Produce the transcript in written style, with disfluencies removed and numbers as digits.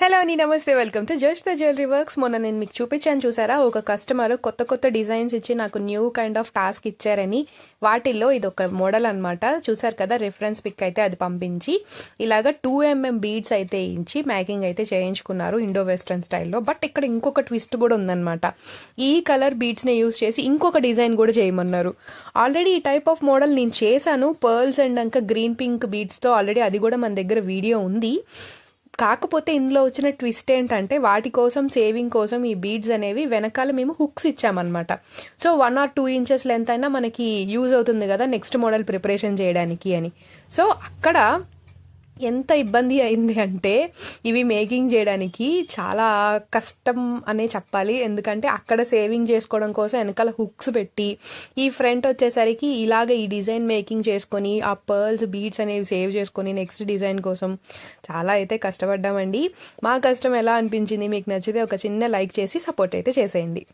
Hello అండి, నమస్తే. Welcome to just the jewellery works. మొన్న నేను మీకు చూపించాను చూసారా, ఒక కస్టమర్ కొత్త కొత్త డిజైన్స్ ఇచ్చి నాకు న్యూ కైండ్ ఆఫ్ టాస్క్ ఇచ్చారని. వాటిల్లో ఇది ఒక మోడల్ అనమాట. చూసారు కదా, రిఫరెన్స్ పిక్ అయితే అది పంపించి ఇలాగా 2mm బీడ్స్ అయితే ఇచ్చి మేకింగ్ అయితే చేయించుకున్నారు ఇండో వెస్ట్రన్ స్టైల్లో. బట్ ఇక్కడ ఇంకొక ట్విస్ట్ కూడా ఉందన్నమాట. ఈ కలర్ బీడ్స్ని యూజ్ చేసి ఇంకొక డిజైన్ కూడా చేయమన్నారు. ఆల్రెడీ ఈ టైప్ ఆఫ్ మోడల్ నేను చేశాను, పర్ల్స్ అండ్ ఇంకా గ్రీన్ పింక్ బీడ్స్తో. ఆల్రెడీ అది కూడా మన దగ్గర వీడియో ఉంది. కాకపోతే ఇందులో వచ్చిన ట్విస్ట్ ఏంటంటే, వాటి కోసం సేవింగ్ కోసం ఈ బీడ్స్ అనేవి వెనకాల మేము హుక్స్ ఇచ్చామన్నమాట. సో 1 or 2 inches లెంత్ అయినా మనకి యూజ్ అవుతుంది కదా నెక్స్ట్ మోడల్ ప్రిపరేషన్ చేయడానికి అని. సో అక్కడ ఎంత ఇబ్బంది అయింది అంటే, ఇవి మేకింగ్ చేయడానికి చాలా కష్టం అనే చెప్పాలి. ఎందుకంటే అక్కడ సేవింగ్ చేసుకోవడం కోసం వెనకాల హుక్స్ పెట్టి, ఈ ఫ్రంట్ వచ్చేసరికి ఇలాగ ఈ డిజైన్ మేకింగ్ చేసుకొని, ఆ పర్ల్స్ బీడ్స్ అనేవి సేవ్ చేసుకొని నెక్స్ట్ డిజైన్ కోసం చాలా అయితే కష్టపడ్డామండి. మా కష్టం ఎలా అనిపించింది మీకు నచ్చితే ఒక చిన్న లైక్ చేసి సపోర్ట్ అయితే చేసేయండి.